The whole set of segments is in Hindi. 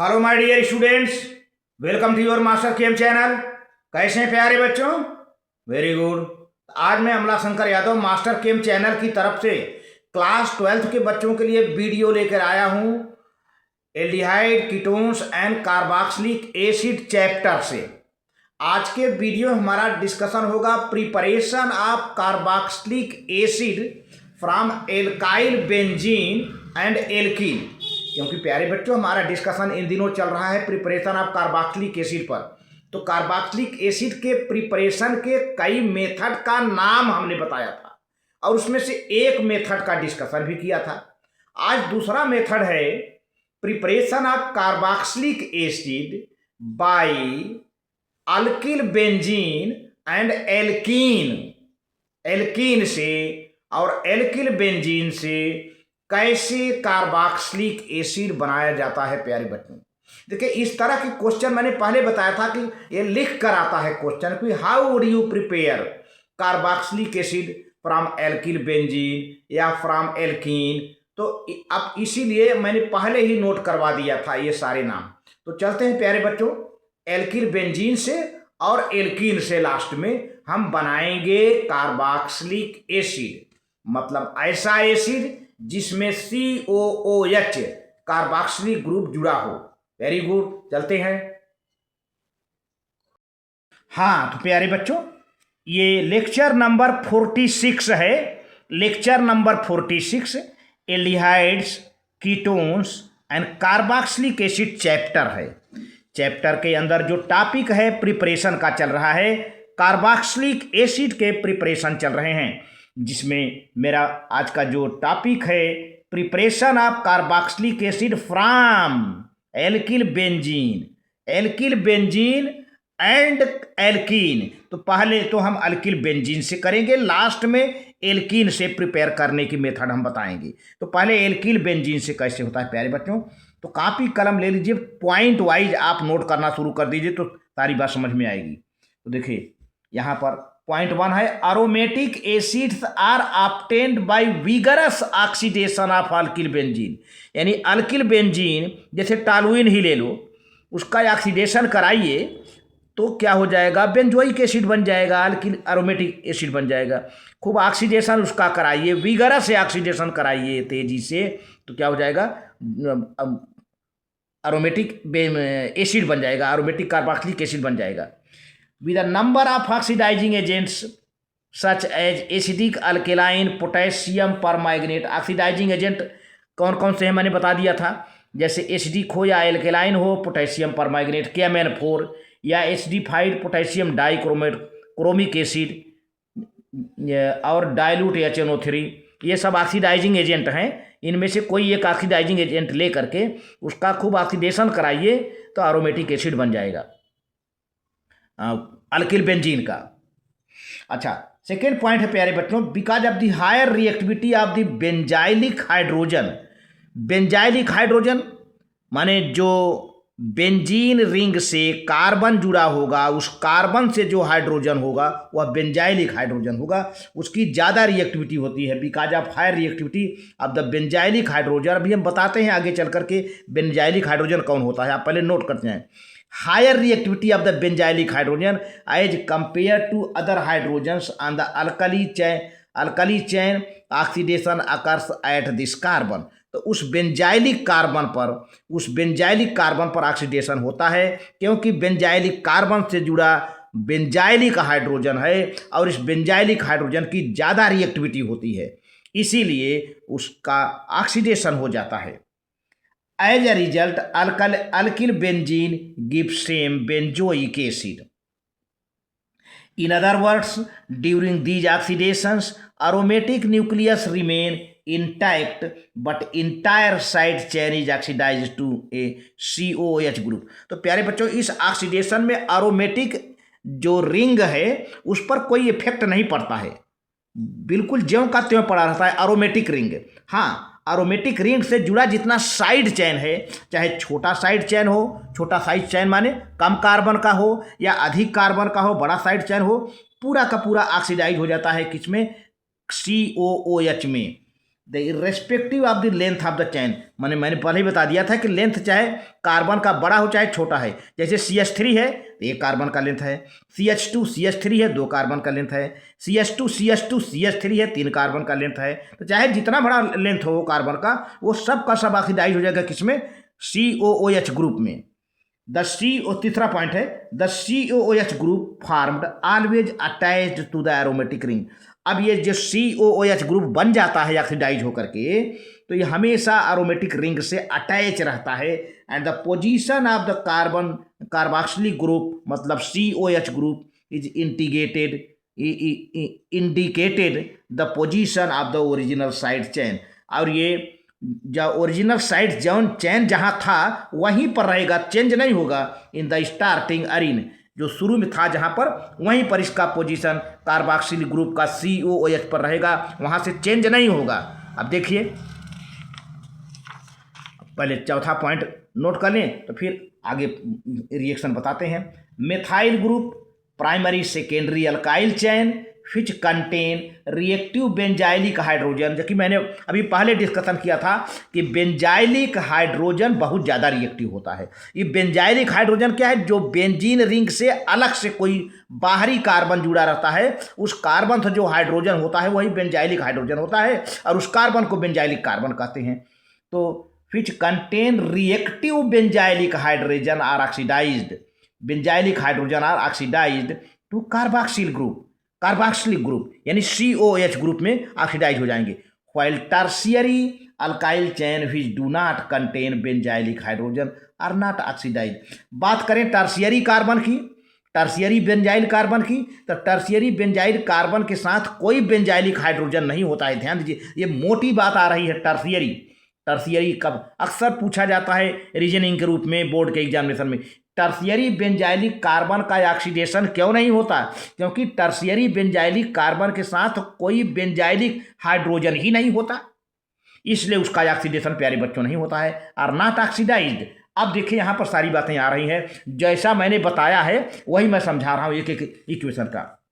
Hello my dear students, welcome to your Master Chem channel. कैसे हैं प्यारे बच्चों? Very good. आज मैं Amla Shankar Yadav Master Chem channel की तरफ से क्लास 12th के बच्चों के लिए वीडियो लेकर आया हूं aldehyde ketones and carboxylic acid chapter से। आज के वीडियो हमारा डिस्कशन होगा preparation of carboxylic acid from alkyl benzene and alkene. क्योंकि प्यारे बच्चों हमारा डिस्कशन इन दिनों चल रहा है प्रिपरेशन ऑफ कार्बोक्सिलिक एसिड पर, तो कार्बोक्सिलिक एसिड के प्रिपरेशन के कई मेथड का नाम हमने बताया था और उसमें से एक मेथड का डिस्कशन भी किया था। आज दूसरा मेथड है preparation of carboxylic acid by alkyl benzene and alkene. Alkene से और एल्किल बेंजीन से कैसे कार्बोक्सिलिक एसिड बनाया जाता है प्यारे बच्चों। देखिए इस तरह के क्वेश्चन मैंने पहले बताया था कि ये लिख कर आता है क्वेश्चन कि how would you prepare carboxylic acid from alkyl benzene या फ्रॉम एल्कीन। तो अब इसीलिए मैंने पहले ही नोट करवा दिया था ये सारे नाम। तो चलते हैं प्यारे बच्चों, एल्किल बेंजीन से और एल्कीन से लास्ट में हम बनाएंगे कार्बोक्सिलिक एसिड, मतलब ऐसा एसिड जिसमें COOH कार्बोक्सिलिक ग्रुप जुड़ा हो। वेरी गुड, चलते हैं। हाँ तो प्यारे बच्चों ये लेक्चर नंबर 46 है। Lecture number 46 aldehydes ketones and carboxylic acid chapter है। चैप्टर के अंदर जो टॉपिक है प्रिपरेशन का चल रहा है, कार्बोक्सिलिक एसिड के प्रिपरेशन चल रहे हैं, जिसमें मेरा आज का जो टॉपिक है preparation of carboxylic acid from alkyl benzene and alkene. तो पहले तो हम एल्किल बेंजीन से करेंगे, लास्ट में एल्कीन से प्रिपेयर करने की मेथड हम बताएंगे। तो पहले एल्किल बेंजीन से कैसे होता है प्यारे बच्चों, तो कॉपी कलम ले लीजिए, पॉइंट वाइज आप नोट करना शुरू कर दीजिए तो सारी बात समझ में आएगी। तो देखिए यहाँ पर पॉइंट 1 है aromatic acids are obtained by vigorous oxidation of alkyl benzene. यानी अल्किल बेंजीन जैसे टॉलुइन ही ले लो, उसका ऑक्सीडेशन कराइए तो क्या हो जाएगा, बेंजोइक एसिड बन जाएगा, अल्किल अरोमेटिक एसिड बन जाएगा। खूब ऑक्सीडेशन उसका कराइए, विगरस से ऑक्सीडेशन कराइए तेजी से, तो क्या हो जाएगा, अरोमेटिक एसिड बन जाएगा, अरोमेटिक कार्बोक्सिलिक एसिड बन जाएगा। with a number of oxidizing agents such as acidic alkaline potassium permanganate। Oxidising agent कौन कौन से हैं मैंने बता दिया था, जैसे एसिडिक हो या एल्केलाइन हो, पोटेशियम परमैंगनेट KMnO4 या एसिडिफाइड पोटेशियम डाइक्रोमिक एसिड और डाइल्यूट HNO3, ये सब ऑक्सीडाइजिंग एजेंट हैं। इनमें से कोई एक ऑक्सीडाइजिंग एजेंट ले करके उसका खूब ऑक्सीडेशन कराइए तो एरोमेटिक एसिड बन जाएगा अल्किल बेंजीन का। अच्छा, सेकेंड पॉइंट है प्यारे बच्चों, because of the higher reactivity of the benzylic hydrogen. Benzylic hydrogen माने जो बेंजीन रिंग से कार्बन जुड़ा होगा, उस कार्बन से जो हाइड्रोजन होगा वह बेंजाइलिक हाइड्रोजन होगा, उसकी ज़्यादा रिएक्टिविटी होती है। Because of higher reactivity of the benzylic hydrogen, अभी हम बताते हैं आगे चल करके बेंजाइलिक हाइड्रोजन कौन होता है, आप पहले नोट करते हैं। higher reactivity of the benzylic hydrogen as compared to other hydrogens on the alkali chain oxidation occurs at this carbon। तो उस बेंजाइलिक कार्बन पर ऑक्सीडेशन होता है, क्योंकि बेंजाइलिक कार्बन से जुड़ा बेंजाइलिक हाइड्रोजन है और इस बेंजाइलिक हाइड्रोजन की ज़्यादा रिएक्टिविटी होती है, इसीलिए उसका ऑक्सीडेशन हो जाता है। As a result, alkyl benzene gives same benzoic acid। In other words, during these oxidations, aromatic nucleus remain intact, but entire side chain is oxidized to a COOH group। तो प्यारे बच्चों इस ऑक्सीडेशन में अरोमेटिक जो रिंग है उस पर कोई इफेक्ट नहीं पड़ता है, बिल्कुल ज्यों का त्यों पड़ा रहता है अरोमेटिक रिंग। हाँ, अरोमेटिक रिंग से जुड़ा जितना साइड चैन है, चाहे छोटा साइड चैन हो, छोटा साइड चैन माने कम कार्बन का हो या अधिक कार्बन का हो, बड़ा साइड चैन हो, पूरा का पूरा ऑक्सीडाइज हो जाता है किसमें, COOH में। The irrespective of the length of the chain, मैंने पहले ही बता दिया था कि लेंथ चाहे कार्बन का बड़ा हो चाहे छोटा है। जैसे CH3 है तो 1 कार्बन का लेंथ है, CH2 CH3 है 2 कार्बन का लेंथ है, CH2 CH2 CH3 है 3 कार्बन का लेंथ है। तो चाहे जितना बड़ा लेंथ हो कार्बन का, वो सब का सब ऑक्सीडाइज हो जाएगा किसमें, COOH ग्रुप में। तीसरा पॉइंट है, the COOH group formed always attached to the aromatic ring. अब ये जो COOH ग्रुप बन जाता है ऑक्सीडाइज होकर के, तो ये हमेशा एरोमेटिक रिंग से अटैच रहता है। And the position of the carbon carboxylic group मतलब COH group is indicated the position of the original side chain. और ये जो ओरिजिनल साइड जौन चैन जहाँ था वहीं पर रहेगा, चेंज नहीं होगा। इन द स्टार्टिंग अरीन, जो शुरू में था जहाँ पर, वहीं पर इसका पोजीशन कार्बोक्सिल ग्रुप का COOH पर रहेगा, वहाँ से चेंज नहीं होगा। अब देखिए, पहले चौथा पॉइंट नोट कर लें तो फिर आगे रिएक्शन बताते हैं। Methyl group primary secondary alkyl chain विच कंटेन रिएक्टिव बेंजाइलिक हाइड्रोजन, जो कि मैंने अभी पहले डिस्कशन किया था कि बेंजाइलिक हाइड्रोजन बहुत ज़्यादा रिएक्टिव होता है। ये बेंजाइलिक हाइड्रोजन क्या है, जो बेंजीन रिंग से अलग से कोई बाहरी कार्बन जुड़ा रहता है, उस कार्बन से जो हाइड्रोजन होता है वही बेंजाइलिक हाइड्रोजन होता है, और उस कार्बन को बेंजाइलिक कार्बन कहते हैं। तो which contain reactive benzylic hydrogen are oxidised, benzylic hydrogen are oxidised to carboxyl group, carboxylic group यानी COOH ग्रुप में ऑक्सीडाइज हो जाएंगे। While tertiary alkyl chain which do not contain benzylic hydrogen are not oxidise. बात करें टर्शियरी कार्बन की, टर्शियरी बेंजाइल कार्बन की, तो टर्शियरी बेंजाइल कार्बन के साथ कोई बेंजाइलिक हाइड्रोजन नहीं होता है। ध्यान दीजिए, ये मोटी बात आ रही है। टर्शियरी, टर्शियरी कब अक्सर पूछा जाता है रीजनिंग के रूप में बोर्ड के एग्जामिनेशन में, टर्शियरी बेंजाइलिक कार्बन का ऑक्सीडेशन क्यों नहीं होता, क्योंकि टर्शियरी बेंजाइलिक कार्बन के साथ कोई बेंजाइलिक हाइड्रोजन ही नहीं होता, इसलिए उसका ऑक्सीडेशन प्यारे बच्चों नहीं होता है, आर नॉट ऑक्सीडाइज्ड। अब देखिए यहाँ पर सारी बातें आ रही हैं, जैसा मैंने बताया है वही मैं समझा रहा हूँ एक एक इक्वेशन का।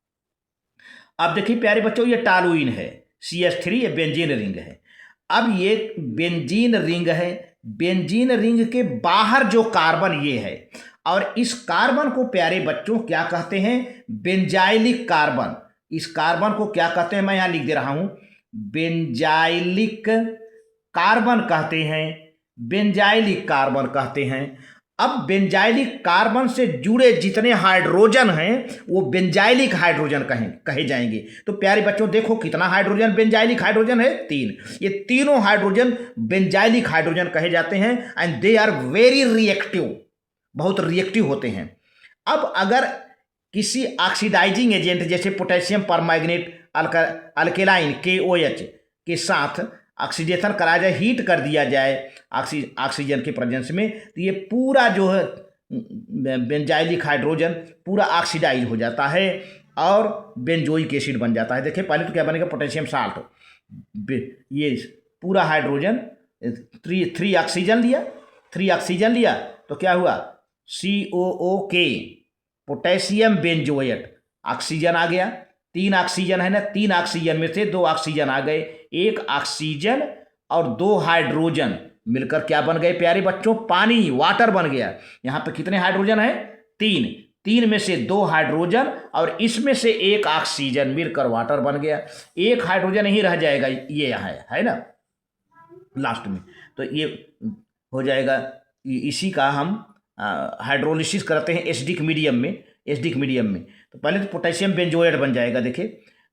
अब देखिए प्यारे बच्चों, ये टॉलुइन है, CH3 ये बेंजीन रिंग है। अब ये बेंजीन रिंग है, बेंजीन रिंग के बाहर जो कार्बन ये है, और इस कार्बन को प्यारे बच्चों क्या कहते हैं, बेंजाइलिक कार्बन। इस कार्बन को क्या कहते हैं, मैं यहाँ लिख दे रहा हूँ, बेंजाइलिक कार्बन कहते हैं, बेंजाइलिक कार्बन कहते हैं। अब बेंजाइलिक कार्बन से जुड़े जितने हाइड्रोजन हैं वो बेंजाइलिक हाइड्रोजन कहे जाएंगे। तो प्यारे बच्चों देखो कितना हाइड्रोजन बेंजाइलिक हाइड्रोजन है, 3। ये तीनों हाइड्रोजन बेंजाइलिक हाइड्रोजन कहे जाते हैं, and they are very reactive, बहुत रिएक्टिव होते हैं। अब अगर किसी ऑक्सीडाइजिंग एजेंट जैसे पोटेशियम परमैंगनेट अल्केलाइन KOH के साथ ऑक्सीडेशन कराया जाए, हीट कर दिया जाए ऑक्सीजन के प्रेजेंस में, तो ये पूरा जो है बेंजाइलिक हाइड्रोजन पूरा ऑक्सीडाइज हो जाता है और बेंजोइक एसिड बन जाता है। देखिए पहले तो क्या बनेगा, पोटेशियम साल्ट, ये पूरा हाइड्रोजन 3 ऑक्सीजन लिया तो क्या हुआ, COOK, पोटेशियम बेंजोएट, ऑक्सीजन आ गया, 3 ऑक्सीजन है ना, 3 ऑक्सीजन में से 2 ऑक्सीजन आ गए, 1 ऑक्सीजन और 2 हाइड्रोजन मिलकर क्या बन गए प्यारे बच्चों, पानी, वाटर बन गया। यहाँ पे कितने हाइड्रोजन है, 3 में से 2 हाइड्रोजन और इसमें से 1 ऑक्सीजन मिलकर वाटर बन गया। 1 हाइड्रोजन ही रह जाएगा, ये यहाँ है ना लास्ट में, तो ये हो जाएगा। इसी का हम हाइड्रोलिसिस करते हैं एसिडिक मीडियम में। तो पहले तो पोटेशियम बेंजोएट बन जाएगा, देखिए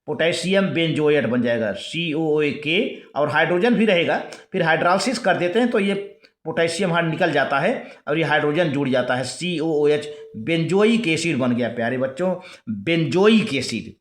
पोटेशियम बेंजोएट बन जाएगा COOK, और हाइड्रोजन भी रहेगा। फिर हाइड्रोलिसिस कर देते हैं तो ये पोटेशियम हाथ निकल जाता है और ये हाइड्रोजन जुड़ जाता है, COOH, बेंजोइक एसिड बन गया प्यारे बच्चों, बेंजोइक एसिड।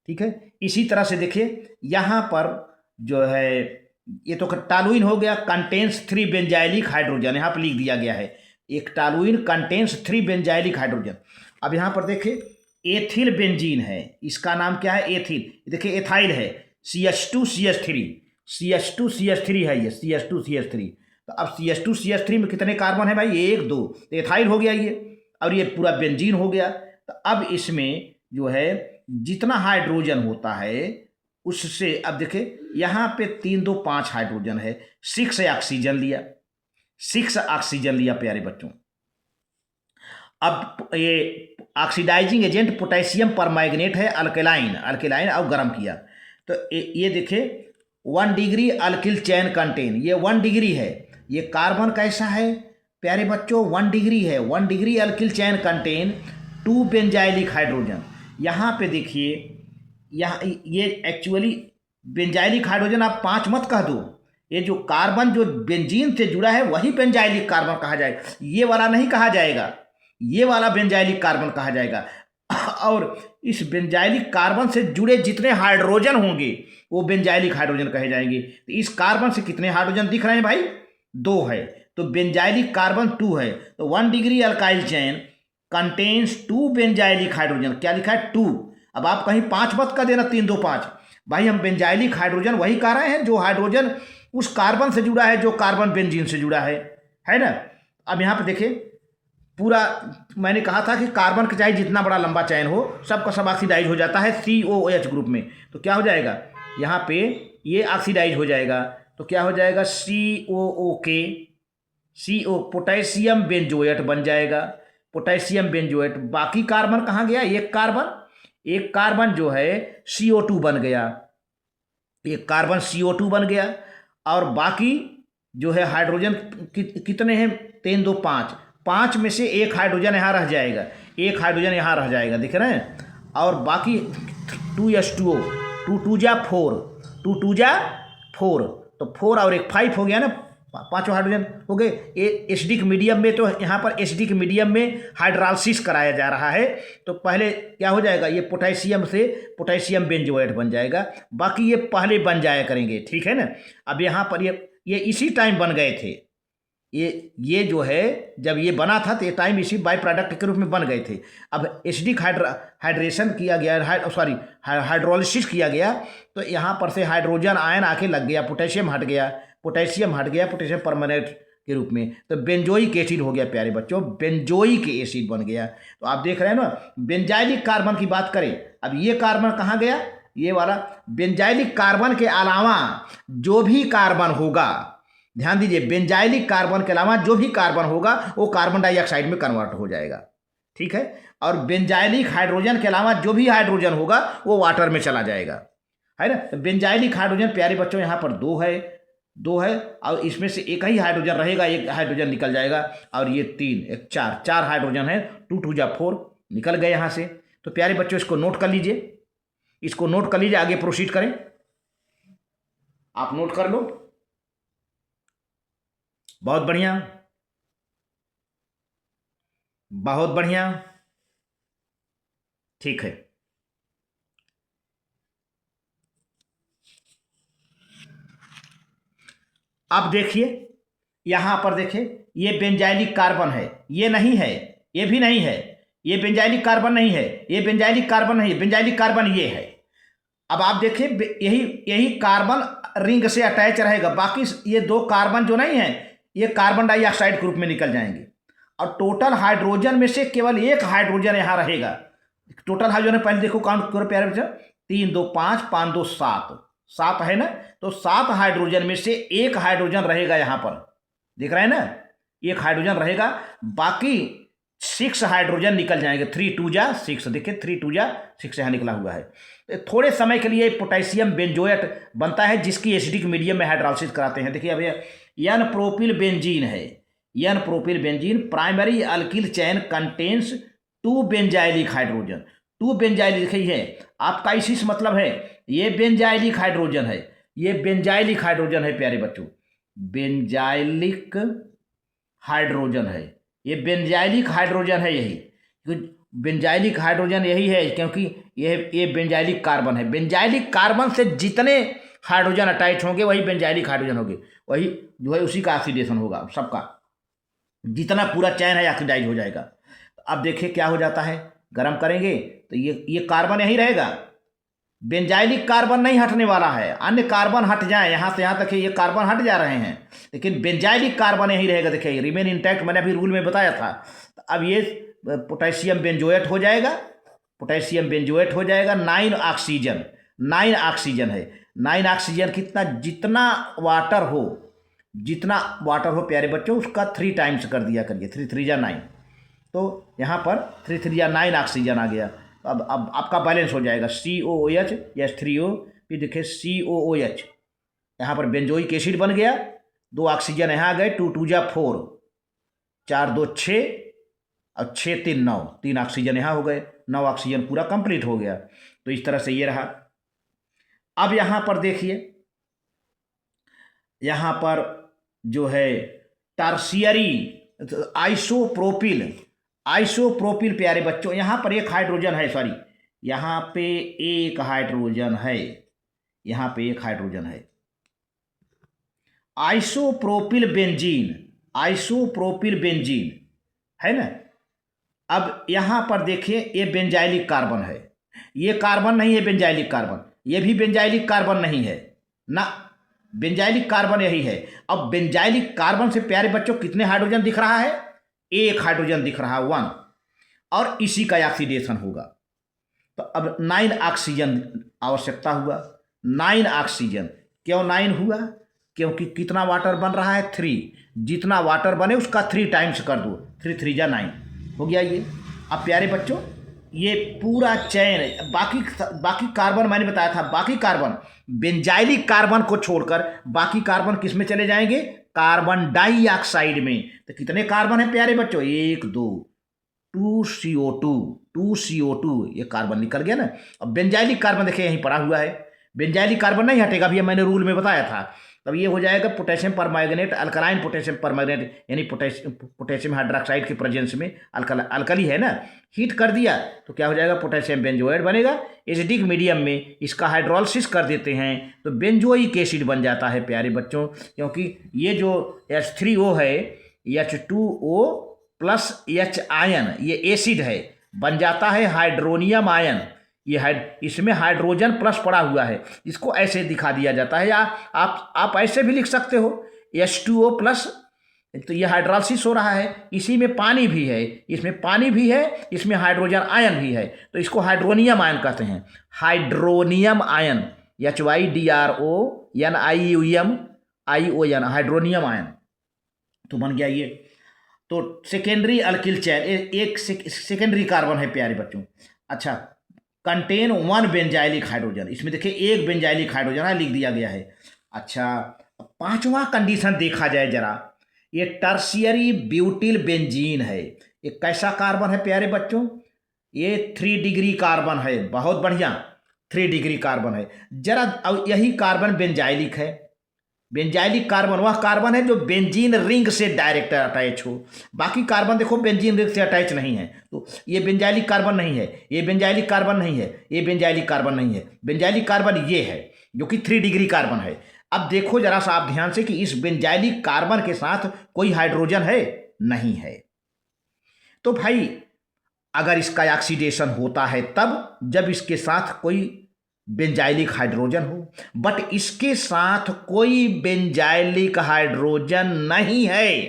ठीक है, इसी तरह से देखिए यहाँ पर जो है, ये तो टॉलुइन हो गया, कंटेन्स 3 बेंजाइलिक हाइड्रोजन, यहाँ पर लिख दिया गया है, एक टॉलुइन कंटेन्स 3 बेंजाइलिक हाइड्रोजन। अब यहाँ पर देखिए एथिल बेंजीन है, इसका नाम क्या है, एथिल। देखिए एथाइल है, CH2CH3 है ये, CH2CH3। तो अब CH2CH3 में कितने कार्बन है भाई, 1 2, तो एथाइल हो गया ये, और ये पूरा बेंजीन हो गया। तो अब इसमें जो है जितना हाइड्रोजन होता है उससे अब देखिए यहाँ पे 3 2 5 हाइड्रोजन है, 6 ऑक्सीजन लिया, 6 ऑक्सीजन लिया प्यारे बच्चों। अब ये ऑक्सीडाइजिंग एजेंट पोटेशियम परमैंगनेट है, अल्केलाइन अल्केलाइन और गर्म किया। तो ये देखिए 1 डिग्री अल्किल चैन कंटेन, ये 1 डिग्री है। ये कार्बन कैसा है प्यारे बच्चों, 1 डिग्री है। 1 डिग्री अल्किल चैन कंटेन 2 बेंजाइलिक हाइड्रोजन। यहाँ पे देखिए, यहाँ ये एक्चुअली बेंजाइलिक हाइड्रोजन आप 5 मत कह दो, ये जो कार्बन जो बेंजीन से जुड़ा है वही बेंजाइलिक कार्बन कहा जाएगा, ये वाला नहीं कहा जाएगा, ये वाला बेंजाइलिक कार्बन कहा जाएगा। और इस बेंजाइलिक कार्बन से जुड़े जितने हाइड्रोजन होंगे वो बेंजाइलिक हाइड्रोजन कहे जाएंगे। तो इस कार्बन से कितने हाइड्रोजन दिख रहे हैं भाई, 2 है, तो बेंजाइलिक कार्बन 2 है। तो 1 डिग्री अल्काइल चैन कंटेन्स 2 बेंजाइलिक हाइड्रोजन। क्या लिखा है 2। अब आप कहीं 5 मत कर देना, 3 2 5 भाई, हम बेंजाइलिक हाइड्रोजन वही कह रहे हैं जो हाइड्रोजन उस कार्बन से जुड़ा है जो कार्बन बेंजीन से जुड़ा है ना। अब यहाँ पे देखिए पूरा मैंने कहा था कि कार्बन का चाहे जितना बड़ा लंबा चैन हो सबका सब ऑक्सीडाइज हो जाता है COOH ग्रुप में। तो क्या हो जाएगा यहाँ पे, ये ऑक्सीडाइज हो जाएगा, तो क्या हो जाएगा COOK, CO पोटेशियम बेंजोएट बन जाएगा, पोटेशियम बेंजोएट। बाकी कार्बन कहाँ गया, एक कार्बन जो है CO2 बन गया, एक कार्बन CO2 बन गया। और बाकी जो है हाइड्रोजन कितने हैं, 3 2 5, 5 में से एक हाइड्रोजन यहाँ रह जाएगा, एक हाइड्रोजन यहाँ रह जाएगा, दिख रहे हैं। और बाकी 2H2O, 2 2 जा 4, 2 2 जा 4, तो 4 और एक 5 हो गया ना, 5 हाइड्रोजन हो गए। एसिडिक मीडियम में, तो यहाँ पर एसिडिक मीडियम में हाइड्रोलाइसिस कराया जा रहा है, तो पहले क्या हो जाएगा, ये पोटेशियम से पोटेशियम बेंजोएट बन जाएगा, बाकी ये पहले बन जाया करेंगे, ठीक है ना। अब यहाँ पर ये इसी टाइम बन गए थे, ये जो है जब ये बना था तो ये टाइम इसी बाई प्रोडक्ट के रूप में बन गए थे। अब एसिडिक हाइड्रेशन किया गया, हाइड्रोलिसिस किया गया, तो यहाँ पर से हाइड्रोजन आयन आके लग गया, पोटेशियम हट गया, पोटेशियम परमानेंट के रूप में, तो बेंजोइक एसिड हो गया प्यारे बच्चों, बेंजोइक एसिड बन गया। तो आप देख रहे हैं ना, बेंजाइलिक कार्बन की बात करें, अब ये कार्बन कहाँ गया, ये वाला बेंजाइलिक कार्बन के अलावा जो भी कार्बन होगा, ध्यान दीजिए, बेंजाइलिक कार्बन के अलावा जो भी कार्बन होगा वो कार्बन डाइऑक्साइड में कन्वर्ट हो जाएगा, ठीक है। और बेंजाइलिक हाइड्रोजन के अलावा जो भी हाइड्रोजन होगा वो वाटर में चला जाएगा, है ना। तो बेंजाइलिक हाइड्रोजन प्यारे बच्चों यहाँ पर 2 है, और इसमें से एक ही हाइड्रोजन रहेगा, एक हाइड्रोजन निकल जाएगा, और ये 3 1 4 हाइड्रोजन है, 2 2 जा 4 निकल गए यहाँ से। तो प्यारे बच्चों इसको नोट कर लीजिए, इसको नोट कर लीजिए, आगे प्रोसीड करें, आप नोट कर लो। बहुत बढ़िया, बहुत बढ़िया, ठीक है। अब देखिए यहां पर देखिए, ये बेंजाइलिक कार्बन है, ये नहीं है, ये भी नहीं है, ये बेंजाइलिक कार्बन नहीं है, ये बेंजाइलिक कार्बन नहीं है, बेंजाइलिक कार्बन ये है। अब आप देखिए यही कार्बन रिंग से अटैच रहेगा, बाकी ये 2 कार्बन जो नहीं है ये कार्बन डाइऑक्साइड ग्रुप में निकल जाएंगे, और टोटल हाइड्रोजन में से केवल एक हाइड्रोजन यहाँ रहेगा। टोटल हाइड्रोजन पहले देखो काउंट करो प्यारे बच्चों, 3 2 5 5 2 7, 7 है ना, तो 7 हाइड्रोजन में से एक हाइड्रोजन रहेगा यहाँ पर, देख रहे हैं ना, एक हाइड्रोजन रहेगा, बाकी 6 हाइड्रोजन निकल जाएंगे, 3 2 जा 6, देखिए 3 2 जा 6 यहाँ निकला हुआ है। तो थोड़े समय के लिए पोटेशियम बेंजोएट बनता है जिसकी एसिडिक मीडियम में हाइड्रोलाइसिस कराते हैं। देखिए अब एन प्रोपिल बेंजीन है, n propyl benzene primary alkyl chain contains 2 benzylic hydrogen, 2 benzylic है, आपका इसी से मतलब है, ये बेंजाइलिक हाइड्रोजन है, ये बेंजाइलिक हाइड्रोजन है प्यारे बच्चों, बेंजाइलिक हाइड्रोजन है, ये बेंजाइलिक हाइड्रोजन है, यही बेंजाइलिक हाइड्रोजन यही है, क्योंकि ये बेंजाइलिक कार्बन है, बेंजाइलिक कार्बन से जितने हाइड्रोजन अटैच होंगे वही बेंजाइलिक हाइड्रोजन होंगे, वही जो है उसी का ऑक्सीडेशन होगा, सबका जितना पूरा चैन है ऑक्सीडाइज हो जाएगा। अब देखिए क्या हो जाता है, गर्म करेंगे तो ये कार्बन यही रहेगा, बेंजाइलिक कार्बन नहीं हटने वाला है, अन्य कार्बन हट जाए यहाँ से यहाँ तक ये कार्बन हट जा रहे हैं, लेकिन बेंजाइलिक कार्बन यही रहेगा, देखिए रिमेन इंटैक्ट, मैंने अभी रूल में बताया था। अब ये पोटेशियम बेंजोएट हो जाएगा, पोटेशियम बेंजोएट हो जाएगा, 9 ऑक्सीजन, 9 ऑक्सीजन है। 9 ऑक्सीजन कितना, जितना वाटर हो प्यारे बच्चों उसका 3 टाइम्स कर दिया करिए, 3 3 जा 9। तो यहाँ पर 3 3 या 9 ऑक्सीजन आ गया। अब आपका बैलेंस हो जाएगा COOH या H3O, फिर देखिए COOH, यहाँ पर बेंजोइक एसिड बन गया। 2 ऑक्सीजन यहाँ आ गए, 2 2 जा 4, 4 2 6 और 6 3 9, 3 ऑक्सीजन यहाँ हो गए, 9 ऑक्सीजन पूरा कंप्लीट हो गया। तो इस तरह से ये रहा। अब यहाँ पर देखिए, यहाँ पर जो है टर्शियरी आइसोप्रोपिल प्यारे बच्चों, यहाँ पर एक हाइड्रोजन है, सॉरी यहाँ पे एक हाइड्रोजन है, यहाँ पे एक हाइड्रोजन है। आइसोप्रोपिल बेंजीन है ना। अब यहाँ पर देखिए ये बेंजाइलिक कार्बन है, ये कार्बन नहीं है बेंजाइलिक कार्बन, ये भी बेंजाइलिक कार्बन नहीं है ना, बेंजाइलिक कार्बन यही है। अब बेंजाइलिक कार्बन से प्यारे बच्चों कितने हाइड्रोजन दिख रहा है, एक हाइड्रोजन दिख रहा है, 1, और इसी का ऑक्सीडेशन होगा। तो अब 9 ऑक्सीजन आवश्यकता हुआ, 9 ऑक्सीजन। क्यों 9 हुआ, क्योंकि कितना वाटर बन रहा है, 3, जितना वाटर बने उसका 3 टाइम्स कर दो, 3 3 जा 9 हो गया ये। अब प्यारे बच्चों ये पूरा चैन, बाकी कार्बन मैंने बताया था, बाकी कार्बन बेंजाइलिक कार्बन को छोड़कर बाकी कार्बन किस में चले जाएंगे, कार्बन डाइऑक्साइड में। तो कितने कार्बन है प्यारे बच्चों, 1 2, 2CO2 ये कार्बन निकल गया ना। अब बेंजाइलिक कार्बन देखिए यहीं पड़ा हुआ है, बेंजाइलिक कार्बन नहीं हटेगा, अभी मैंने रूल में बताया था। तब ये हो जाएगा potassium permanganate, alkaline potassium permanganate, यानी पोटेशियम हाइड्रोक्साइड के प्रेजेंस में, अल्कली है ना, हीट कर दिया तो क्या हो जाएगा, पोटेशियम बेंजोएट बनेगा। एसिडिक मीडियम में इसका हाइड्रोलिसिस कर देते हैं तो बेंजोइक एसिड बन जाता है प्यारे बच्चों, क्योंकि ये जो H3O है, H2O प्लस H आयन, ये एसिड है, बन जाता है हाइड्रोनियम आयन। इसमें हाइड्रोजन प्लस पड़ा हुआ है, इसको ऐसे दिखा दिया जाता है, या आप ऐसे भी लिख सकते हो, H2O प्लस, तो ये हाइड्रोलिसिस हो रहा है, इसी में पानी भी है, इसमें पानी भी है, इसमें हाइड्रोजन आयन भी है, तो इसको हाइड्रोनियम आयन कहते हैं। Hydronium ion, HYDRONIUM hydronium ion तो बन गया ये। तो सेकेंडरी अल्किल चैन, एक सेकेंडरी कार्बन है प्यारे बच्चों। अच्छा, कंटेन 1 बेंजाइलिक हाइड्रोजन, इसमें देखिए एक बेंजाइलिक हाइड्रोजन है, लिख दिया गया है। अच्छा, 5वां कंडीशन देखा जाए जरा, ये टर्शियरी ब्यूटिल बेंजीन है। ये कैसा कार्बन है प्यारे बच्चों, ये 3 डिग्री कार्बन है, बहुत बढ़िया, 3 डिग्री कार्बन है। जरा यही कार्बन बेंजाइलिक है। बेंजाइलिक कार्बन वह कार्बन है जो बेंजीन रिंग से डायरेक्ट अटैच हो, बाकी कार्बन देखो बेंजीन रिंग से अटैच नहीं है, तो ये बेंजाइलिक कार्बन नहीं है, ये बेंजाइलिक कार्बन नहीं है, ये बेंजाइलिक कार्बन नहीं है। बेंजाइलिक कार्बन ये है जो कि 3 डिग्री कार्बन है। अब देखो जरा सा आप ध्यान से कि इस बेंजाइलिक कार्बन के साथ कोई हाइड्रोजन है, नहीं है। तो भाई अगर इसका ऑक्सीडेशन होता है तब जब इसके साथ कोई बेंजाइलिक हाइड्रोजन हो, बट इसके साथ कोई बेंजाइलिक हाइड्रोजन नहीं है,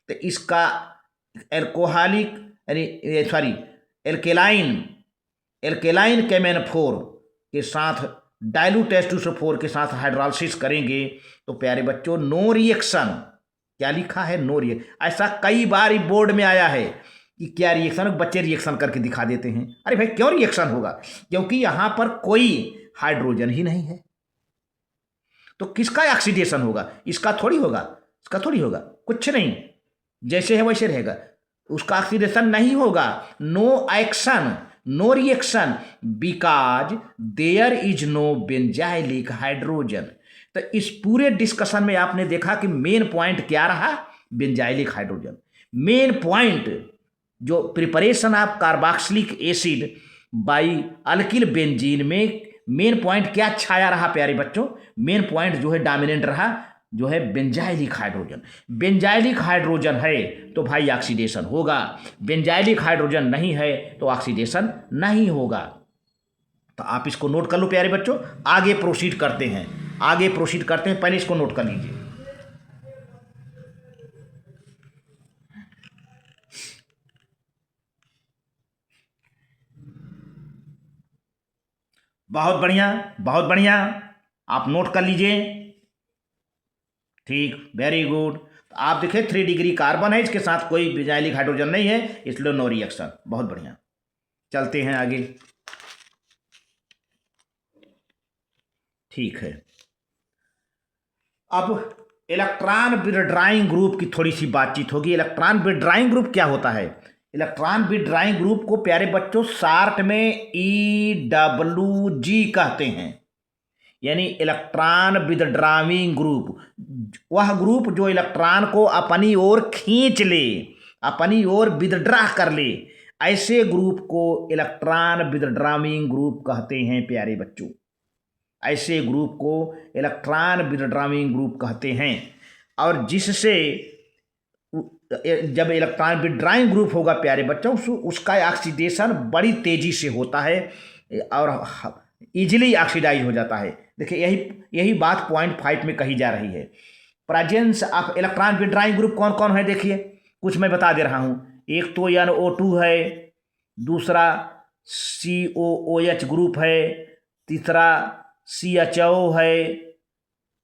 तो इसका एल्कोहलिक सॉरी एल्केलाइन केमेन4 के साथ डाइल्यूट H2SO4 के साथ हाइड्रोलिसिस करेंगे तो प्यारे बच्चों नो रिएक्शन, क्या लिखा है, नो रिएक्शन। ऐसा कई बार बोर्ड में आया है कि क्या रिएक्शन, बच्चे रिएक्शन करके दिखा देते हैं। अरे भाई क्यों रिएक्शन होगा, क्योंकि यहां पर कोई हाइड्रोजन ही नहीं है, तो किसका ऑक्सीडेशन होगा, इसका थोड़ी होगा, इसका थोड़ी होगा, कुछ नहीं, जैसे है वैसे रहेगा, उसका ऑक्सीडेशन नहीं होगा। No action, no reaction, because there is no benzylic hydrogen. तो इस पूरे डिस्कशन में आपने देखा कि मेन पॉइंट क्या रहा, बेंजाइलिक हाइड्रोजन। मेन पॉइंट जो preparation of carboxylic acid by alkyl benzene में मेन पॉइंट क्या छाया रहा प्यारे बच्चों, मेन पॉइंट जो है डोमिनेंट रहा, जो है बेंजाइलिक हाइड्रोजन। बेंजाइलिक हाइड्रोजन है तो भाई ऑक्सीडेशन होगा, बेंजाइलिक हाइड्रोजन नहीं है तो ऑक्सीडेशन नहीं होगा। तो आप इसको नोट कर लो प्यारे बच्चों, आगे प्रोसीड करते हैं, पहले इसको नोट कर लीजिए। बहुत बढ़िया, बहुत बढ़िया। आप नोट कर लीजिए। ठीक, वेरी गुड। तो आप देखिए 3 डिग्री कार्बन है, इसके साथ कोई विजाइलिक हाइड्रोजन नहीं है, इसलिए नो रिएक्शन। बहुत बढ़िया, चलते हैं आगे। ठीक है, अब इलेक्ट्रॉन विथड्राइंग ग्रुप की थोड़ी सी बातचीत होगी। इलेक्ट्रॉन विथड्राइंग ग्रुप क्या होता है? इलेक्ट्रॉन विथड्राइंग ग्रुप को प्यारे बच्चों शार्ट में EWG कहते हैं, यानी इलेक्ट्रॉन विथड्राविंग ग्रुप। वह ग्रुप जो इलेक्ट्रॉन को अपनी ओर खींच ले, अपनी ओर विथड्रा कर ले, ऐसे ग्रुप को इलेक्ट्रॉन विथड्राविंग ग्रुप कहते हैं प्यारे बच्चों। ऐसे ग्रुप को इलेक्ट्रॉन विथड्राविंग ग्रुप कहते हैं। और जिससे जब इलेक्ट्रॉन विथड्राइंग ग्रुप होगा प्यारे बच्चों, उसका ऑक्सीडेशन बड़ी तेजी से होता है और इजीली ऑक्सीडाइज हो जाता है। देखिए यही बात पॉइंट 5 में कही जा रही है। प्रेजेंस ऑफ इलेक्ट्रॉन विथड्राइंग ग्रुप कौन कौन है देखिए, कुछ मैं बता दे रहा हूँ। एक तो NO2 है, दूसरा COOH ग्रुप है, तीसरा CHO है,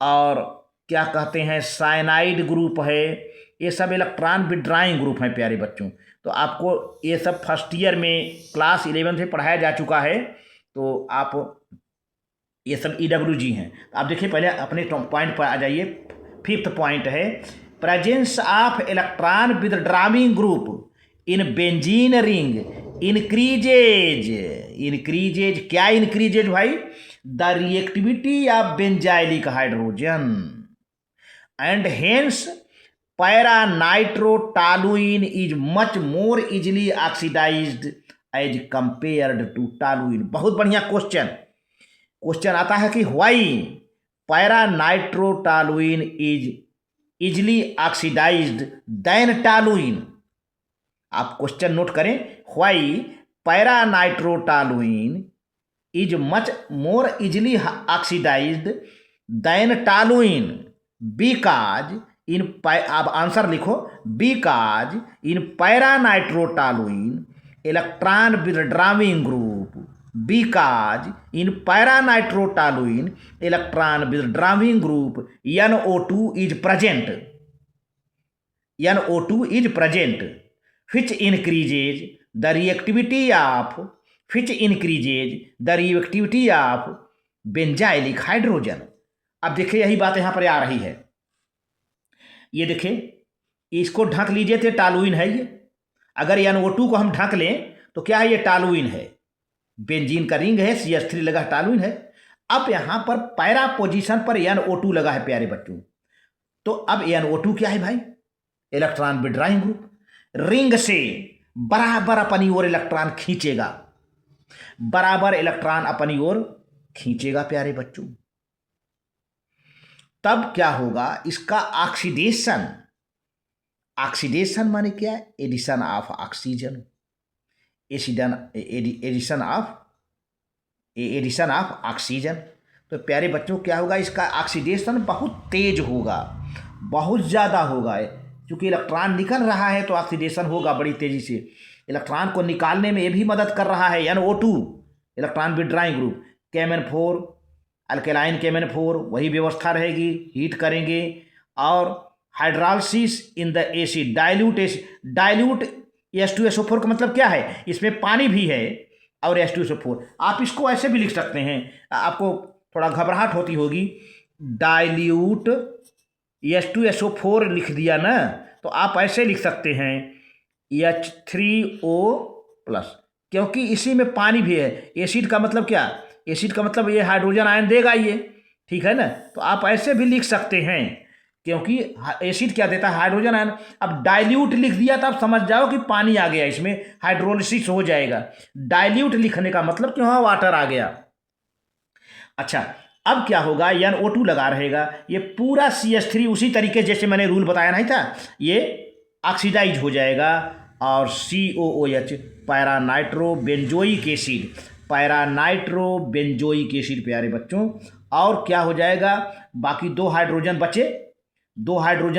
और क्या कहते हैं साइनाइड ग्रुप है। ये सब इलेक्ट्रॉन विथड्राइंग ग्रुप हैं प्यारे बच्चों। तो आपको ये सब फर्स्ट ईयर में क्लास 11 में पढ़ाया जा चुका है, तो आप ये सब EWG हैं। आप देखिए पहले अपने पॉइंट पर आ जाइए। 5th पॉइंट है presence of electron withdrawing group in benzene ring increases क्या इंक्रीजेज भाई? The reactivity of benzylic hydrogen and hence paranitrotoluene is much more easily oxidised as compared to toluene. बहुत बढ़िया क्वेश्चन आता है कि why paranitrotoluene is easily oxidised than toluene. आप क्वेश्चन नोट करें, why paranitrotoluene is much more easily oxidised than toluene because in अब आंसर लिखो, because in paranitrotoluene electron withdrawing group, because in paranitrotoluene electron withdrawing group NO2 is present, NO2 is present which increases the reactivity of benzylic hydrogen. अब देखिए यही बात यहां पर आ रही है। ये देखिए इसको ढक लीजिए तो टॉलुइन है ये। अगर NO2 को हम ढक लें तो क्या है? ये टॉलुइन है, बेंजीन का रिंग है, CH3 लगा है, टॉलुइन है। अब यहां पर पैरा पोजीशन पर NO2 लगा है प्यारे बच्चों। तो अब NO2 क्या है भाई? Electron विथड्राइंग group. रिंग से बराबर अपनी ओर इलेक्ट्रॉन खींचेगा, बराबर इलेक्ट्रॉन अपनी ओर खींचेगा प्यारे बच्चों। तब क्या होगा? इसका ऑक्सीडेशन, ऑक्सीडेशन माने क्या? Addition of oxygen, addition of oxygen. तो प्यारे बच्चों क्या होगा? इसका ऑक्सीडेशन बहुत तेज होगा, बहुत ज़्यादा होगा। क्योंकि इलेक्ट्रॉन निकल रहा है तो ऑक्सीडेशन होगा बड़ी तेजी से। इलेक्ट्रॉन को निकालने में ये भी मदद कर रहा है NO2 electron विथड्राइंग group. KMN4 alkaline KMN4 वही व्यवस्था रहेगी, हीट करेंगे और hydrolysis in the acid dilute H2SO4 का मतलब क्या है? इसमें पानी भी है और H2SO4। आप इसको ऐसे भी लिख सकते हैं, आपको थोड़ा घबराहट होती होगी, डाइल्यूट H2SO4 लिख दिया ना, तो आप ऐसे लिख सकते हैं H3O+, क्योंकि इसी में पानी भी है। एसिड का मतलब क्या? एसिड का मतलब ये हाइड्रोजन आयन देगा ये, ठीक है ना। तो आप ऐसे भी लिख सकते हैं, क्योंकि एसिड क्या देता है? Hydrogen ion. अब डाइल्यूट लिख दिया तो आप समझ जाओ कि पानी आ गया, इसमें हाइड्रोलिसिस हो जाएगा। डाइल्यूट लिखने का मतलब कि हाँ वाटर आ गया। अच्छा, अब क्या होगा? NO2 लगा रहेगा, ये पूरा CH3 उसी तरीके जैसे मैंने रूल बताया नहीं था, ये ऑक्सीडाइज हो जाएगा और COOH पैरानाइट्रोबेंजोइक एसिड प्यारे बच्चों। और क्या हो जाएगा? बाकी 2 हाइड्रोजन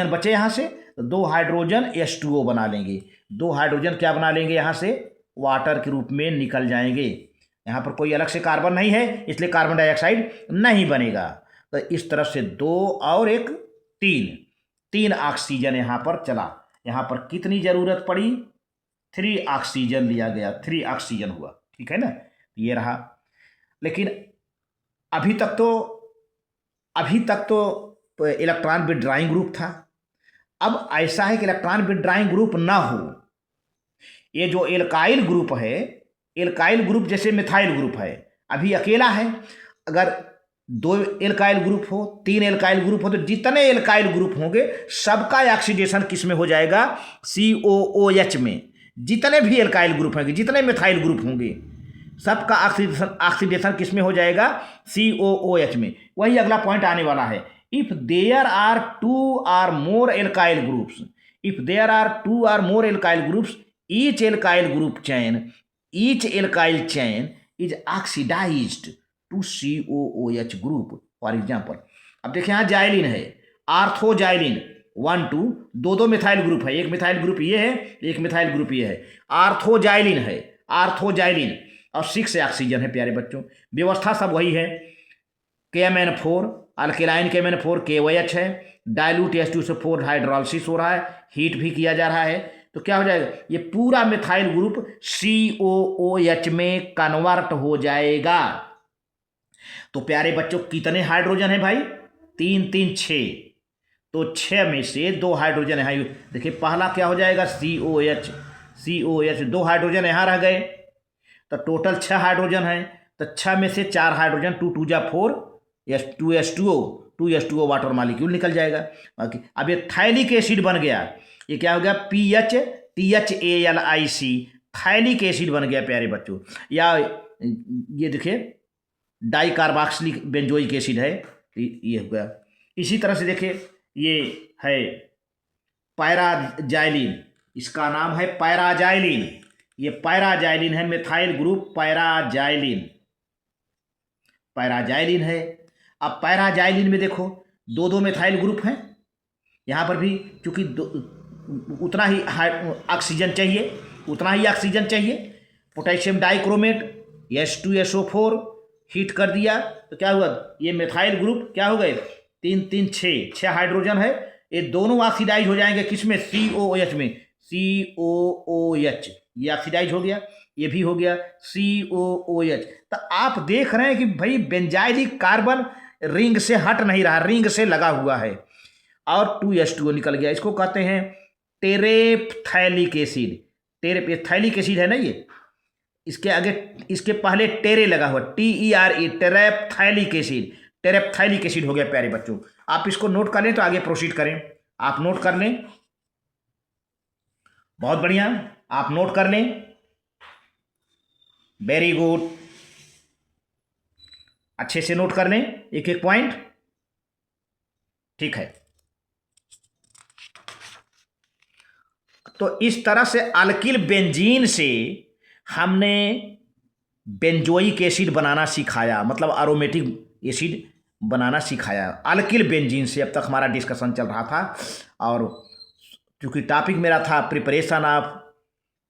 बचे यहाँ से, 2 हाइड्रोजन H2O बना लेंगे। 2 हाइड्रोजन क्या बना लेंगे यहाँ से? वाटर के रूप में निकल जाएंगे। यहाँ पर कोई अलग से कार्बन नहीं है, इसलिए कार्बन डाइऑक्साइड नहीं बनेगा। तो इस तरफ से 2 और एक 3 ऑक्सीजन यहाँ पर चला। यहाँ पर कितनी ज़रूरत पड़ी? 3 ऑक्सीजन लिया गया, 3 ऑक्सीजन हुआ, ठीक है ना। ये रहा। लेकिन अभी तक तो इलेक्ट्रॉन विथड्राइंग ग्रुप था। अब ऐसा है कि इलेक्ट्रॉन विथड्राइंग ग्रुप ना हो। ये जो एल्काइल ग्रुप है, एल्काइल ग्रुप जैसे मिथाइल ग्रुप है, अभी अकेला है। अगर 2 एल्काइल ग्रुप हो, 3 एल्काइल ग्रुप हो, तो जितने एल्काइल ग्रुप होंगे सबका ऑक्सीडेशन किस में हो जाएगा? COOH में। जितने भी एल्काइल ग्रुप होंगे, जितने मिथाइल ग्रुप होंगे, सबका ऑक्सीडेशन किस में हो जाएगा? COOH में। वही अगला पॉइंट आने वाला है। If there are 2 or more alkyl groups, if there are 2 or more alkyl groups, each alkyl chain is oxidized to COOH group, for example. अब देखिए यहाँ जाइलिन है, आर्थोजाइलिन 1 2, 2 मिथाइल ग्रुप है, एक मिथाइल ग्रुप ये है, एक मिथाइल ग्रुप ये है। आर्थोजाइलिन है, आर्थोजाइलिन, और 6 ऑक्सीजन है प्यारे बच्चों। व्यवस्था सब वही है। KMN4 अल्केलाइन KMN4 KOH है, डाइल्यूट H2SO4 हाइड्रोलाइसिस हो रहा है, हीट भी किया जा रहा है। तो क्या हो जाएगा? ये पूरा मिथाइल ग्रुप COOH में कन्वर्ट हो जाएगा। तो प्यारे बच्चों कितने हाइड्रोजन है भाई? 3 3 6। तो 6 में से 2 हाइड्रोजन है। देखिए पहला क्या हो जाएगा? COH 2 हाइड्रोजन यहाँ रह गए, तो टोटल 6 हाइड्रोजन है। तो 6 में से 4 हाइड्रोजन, 2 2 जा 4, 2H2O वाटर मालिक्यूल निकल जाएगा। बाकी अब ये थाइलिक एसिड बन गया। ये क्या हो गया? THALIC, थाइलिक एसिड बन गया प्यारे बच्चों। या ये देखिए डाई कार्बोक्सिलिक बेंजोइक एसिड है, ये हो गया। इसी तरह से देखिए ये है पैराजाइलिन, इसका नाम है पैराजाइलिन। ये पैराजाइलिन है, मिथाइल ग्रुप पैराजाइलिन है। अब पैराजाइलिन में देखो 2 मिथाइल ग्रुप हैं। यहाँ पर भी चूंकि उतना ही ऑक्सीजन चाहिए, पोटेशियम डाइक्रोमेट H2SO4 हीट कर दिया, तो क्या हुआ? ये मिथाइल ग्रुप क्या हो गए? 3 3 6 हाइड्रोजन है। ये दोनों ऑक्सीडाइज हो जाएंगे किसमें? COOH में। COOH ये ऑक्सीडाइज हो गया, ये भी हो गया COOH। तो आप देख रहे हैं कि भाई बेंजाइलिक कार्बन रिंग से हट नहीं रहा, रिंग से लगा हुआ है, और 2H2O निकल गया। इसको कहते हैं टेरेप्थैलिक एसिड। टेरेप्थैलिक एसिड है ना ये, इसके आगे इसके पहले टेरे लगा हुआ, TERE, टेरेप्थैलिक एसिड हो गया प्यारे बच्चों। आप इसको नोट कर लें तो आगे प्रोसीड करें। आप नोट कर लें, बहुत बढ़िया, आप नोट कर लें, वेरी गुड, अच्छे से नोट कर लें एक एक पॉइंट, ठीक है। तो इस तरह से अल्किल बेंजीन से हमने बेंजोइक एसिड बनाना सिखाया, मतलब एरोमेटिक एसिड बनाना सिखाया अल्किल बेंजीन से। अब तक हमारा डिस्कशन चल रहा था, और क्योंकि टॉपिक मेरा था preparation of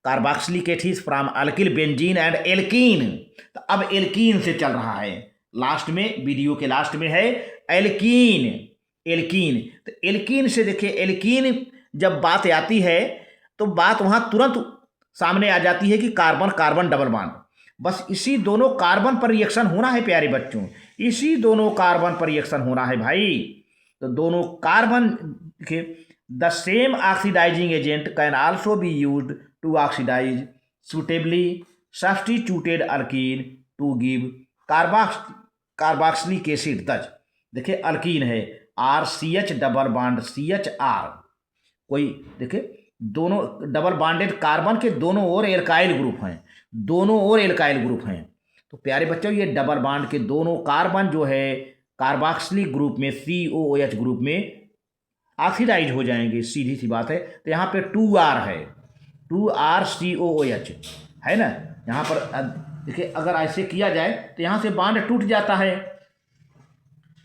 carboxylic acids from alkyl benzene and alkene, तो अब एल्कीन से चल रहा है। लास्ट में, वीडियो के लास्ट में है एल्कीन। तो एल्कीन से देखिए, एल्कीन जब बात आती है तो बात वहाँ तुरंत सामने आ जाती है कि कार्बन कार्बन डबल बॉन्ड। बस इसी दोनों कार्बन पर रिएक्शन होना है प्यारे बच्चों, इसी दोनों कार्बन पर रिएक्शन होना है भाई। तो दोनों कार्बन के the same oxidising agent can also be used to oxidise suitably substituted alkene to give carboxylic acid. दज देखिए अल्कीन है, RCH डबल बॉन्ड CHR, कोई देखिए दोनों डबल बॉन्डेड कार्बन के दोनों ओर एल्काइल ग्रुप हैं, तो प्यारे बच्चों ये डबल बॉन्ड के दोनों कार्बन जो है कार्बोक्सिलिक ग्रुप में COOH ग्रुप में ऑक्सीडाइज हो जाएंगे, सीधी सी बात है। तो यहाँ पे 2R है, 2R COOH है ना। यहाँ पर देखिए अगर ऐसे किया जाए तो यहाँ से बॉन्ड टूट जाता है,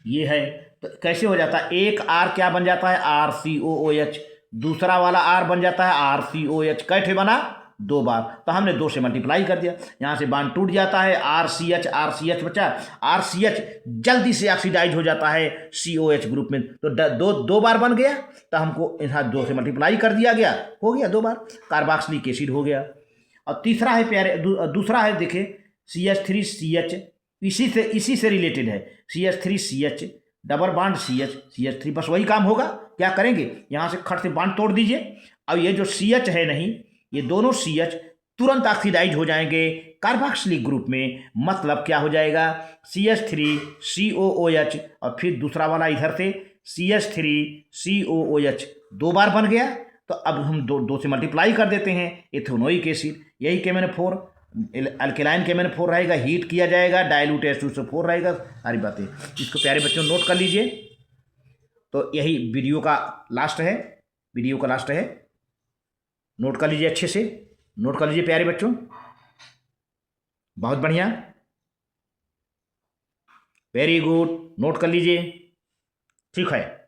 ये है। तो कैसे हो जाता है? एक R क्या बन जाता है? RCOOH, दूसरा वाला R बन जाता है RCOH। कैसे बना? 2 बार, तो हमने 2 से मल्टीप्लाई कर दिया। यहाँ से बॉन्ड टूट जाता है, RCH बचा। RCH जल्दी से ऑक्सीडाइज हो जाता है COH ग्रुप में, तो दो बार बन गया, तो हमको यहाँ 2 से मल्टीप्लाई कर दिया गया, हो गया 2 बार, कार्बोक्सिलिक एसिड हो गया। और तीसरा है प्यारे, दूसरा है देखे CH3CH, इसी से रिलेटेड है, CH3CH डबल बॉन्ड CH3, बस वही काम होगा। क्या करेंगे, यहाँ से खट से बॉन्ड तोड़ दीजिए। अब ये जो CH है नहीं, ये दोनों CH तुरंत ऑक्सीडाइज हो जाएंगे कार्बोक्सिलिक ग्रुप में, मतलब क्या हो जाएगा CH3COOH, और फिर दूसरा वाला इधर से CH3COOH 2 बार बन गया। तो अब हम दो से मल्टीप्लाई कर देते हैं, इथेनोइक एसिड, यही KMnO4, अल्केलाइन KMnO4 रहेगा, हीट किया जाएगा, डाइल्यूट H2SO4 रहेगा, सारी बातें। इसको प्यारे बच्चों नोट कर लीजिए। तो यही वीडियो का लास्ट है, नोट कर लीजिए, अच्छे से नोट कर लीजिए प्यारे बच्चों, बहुत बढ़िया, वेरी गुड, नोट कर लीजिए, ठीक है।